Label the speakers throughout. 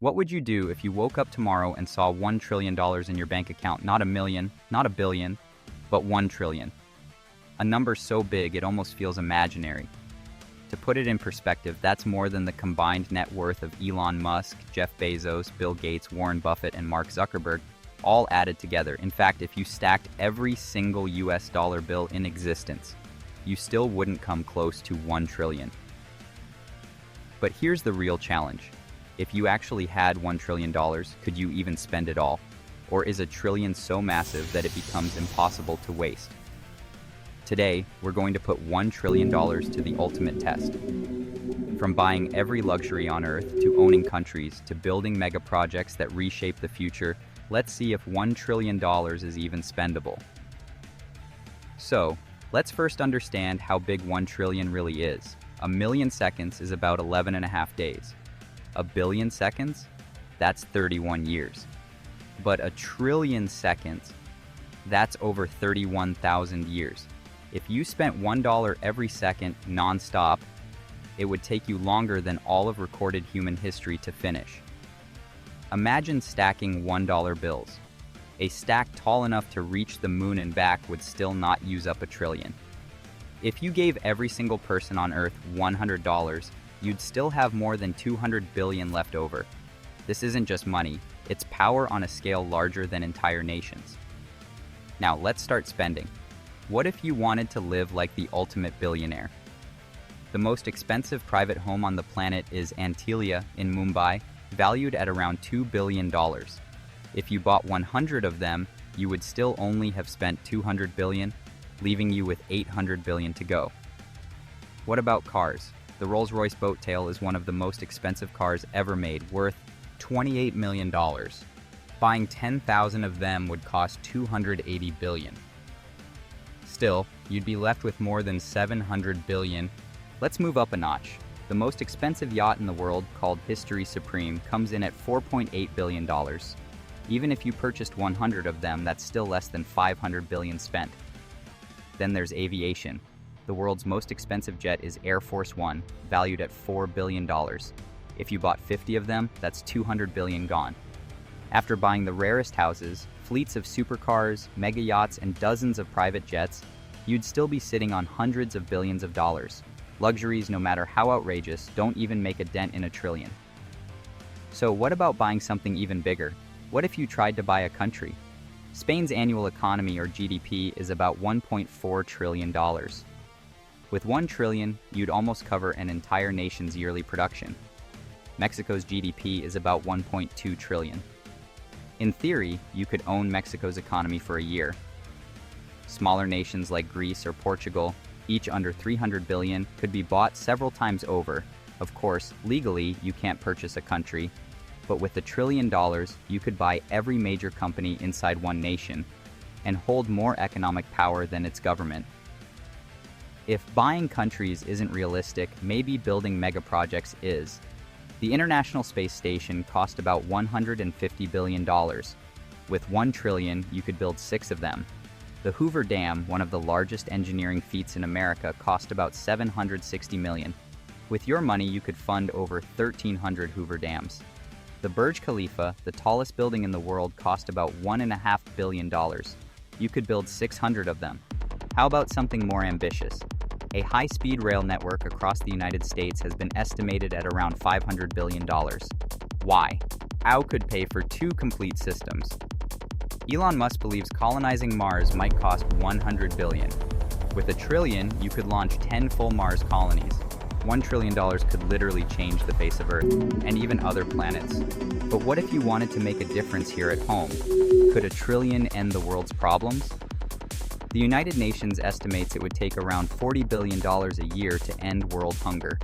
Speaker 1: What would you do if you woke up tomorrow and saw $1 trillion in your bank account? Not a million, not a billion, but 1 trillion. A number so big it almost feels imaginary. To put it in perspective, that's more than the combined net worth of Elon Musk, Jeff Bezos, Bill Gates, Warren Buffett, and Mark Zuckerberg, all added together. In fact, if you stacked every single US dollar bill in existence, you still wouldn't come close to 1 trillion. But here's the real challenge. If you actually had $1 trillion, could you even spend it all? Or is a trillion so massive that it becomes impossible to waste? Today, we're going to put $1 trillion to the ultimate test. From buying every luxury on Earth, to owning countries, to building mega projects that reshape the future, let's see if $1 trillion is even spendable. So, let's first understand how big 1 trillion really is. A million seconds is about 11.5 days. A billion seconds? That's 31 years. But a trillion seconds? That's over 31,000 years. If you spent $1 every second non-stop, it would take you longer than all of recorded human history to finish. Imagine stacking $1 bills. A stack tall enough to reach the moon and back would still not use up a trillion. If you gave every single person on Earth $100, you'd still have more than 200 billion left over. This isn't just money, it's power on a scale larger than entire nations. Now let's start spending. What if you wanted to live like the ultimate billionaire? The most expensive private home on the planet is Antilia in Mumbai, valued at around $2 billion. If you bought 100 of them, you would still only have spent 200 billion, leaving you with 800 billion to go. What about cars? The Rolls-Royce Boat Tail is one of the most expensive cars ever made, worth $28 million. Buying 10,000 of them would cost 280 billion. Still, you'd be left with more than 700 billion. Let's move up a notch. The most expensive yacht in the world, called History Supreme, comes in at $4.8 billion. Even if you purchased 100 of them, that's still less than 500 billion spent. Then there's aviation. The world's most expensive jet is Air Force One, valued at $4 billion. If you bought 50 of them, that's 200 billion gone. After buying the rarest houses, fleets of supercars, mega yachts, and dozens of private jets, you'd still be sitting on hundreds of billions of dollars. Luxuries, no matter how outrageous, don't even make a dent in a trillion. So what about buying something even bigger? What if you tried to buy a country? Spain's annual economy, or GDP, is about $1.4 trillion. With 1 trillion, you'd almost cover an entire nation's yearly production. Mexico's GDP is about 1.2 trillion. In theory, you could own Mexico's economy for a year. Smaller nations like Greece or Portugal, each under 300 billion, could be bought several times over. Of course, legally, you can't purchase a country, but with $1 trillion, you could buy every major company inside one nation and hold more economic power than its government. If buying countries isn't realistic, maybe building mega projects is. The International Space Station cost about $150 billion. With 1 trillion, you could build 6 of them. The Hoover Dam, one of the largest engineering feats in America, cost about $760 million. With your money, you could fund over 1,300 Hoover Dams. The Burj Khalifa, the tallest building in the world, cost about $1.5 billion. You could build 600 of them. How about something more ambitious? A high-speed rail network across the United States has been estimated at around $500 billion. Why? How could pay for 2 complete systems? Elon Musk believes colonizing Mars might cost $100 billion. With $1 trillion, you could launch 10 full Mars colonies. $1 trillion could literally change the face of Earth, and even other planets. But what if you wanted to make a difference here at home? Could $1 trillion end the world's problems? The United Nations estimates it would take around $40 billion a year to end world hunger.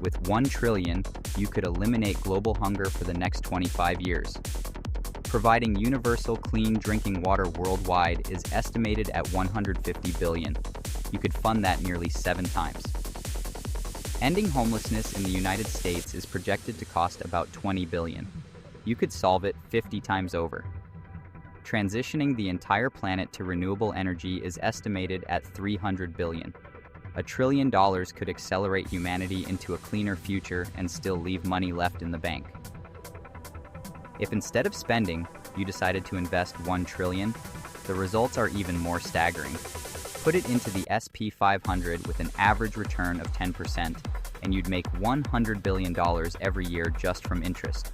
Speaker 1: With 1 trillion, you could eliminate global hunger for the next 25 years. Providing universal clean drinking water worldwide is estimated at $150 billion. You could fund that nearly 7 times. Ending homelessness in the United States is projected to cost about $20 billion. You could solve it 50 times over. Transitioning the entire planet to renewable energy is estimated at $300 billion. $1 trillion could accelerate humanity into a cleaner future and still leave money left in the bank. If instead of spending, you decided to invest 1 trillion, the results are even more staggering. Put it into the SP 500 with an average return of 10%, and you'd make $100 billion every year just from interest.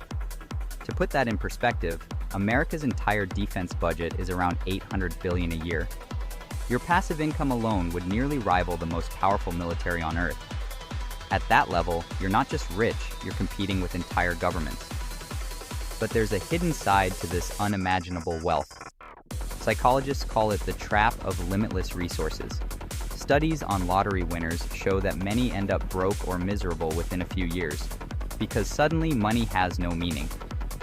Speaker 1: To put that in perspective, America's entire defense budget is around $800 billion a year. Your passive income alone would nearly rival the most powerful military on Earth. At that level, you're not just rich, you're competing with entire governments. But there's a hidden side to this unimaginable wealth. Psychologists call it the trap of limitless resources. Studies on lottery winners show that many end up broke or miserable within a few years, because suddenly money has no meaning.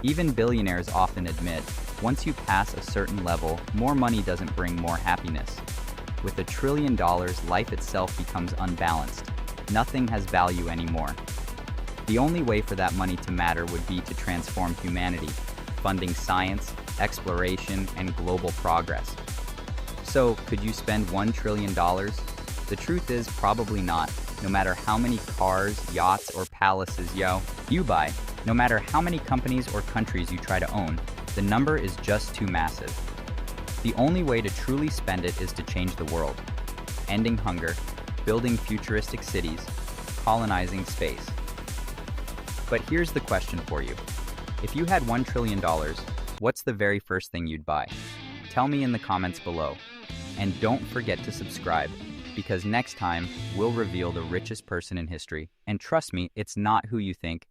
Speaker 1: Even billionaires often admit, once you pass a certain level, more money doesn't bring more happiness. With $1 trillion, life itself becomes unbalanced. Nothing has value anymore. The only way for that money to matter would be to transform humanity, funding science, exploration, and global progress. So, could you spend $1 trillion? The truth is, probably not. No matter how many cars, yachts, or palaces you buy, no matter how many companies or countries you try to own, the number is just too massive. The only way to truly spend it is to change the world, ending hunger, building futuristic cities, colonizing space. But here's the question for you. If you had $1 trillion, what's the very first thing you'd buy? Tell me in the comments below. And don't forget to subscribe, because next time we'll reveal the richest person in history. And trust me, it's not who you think.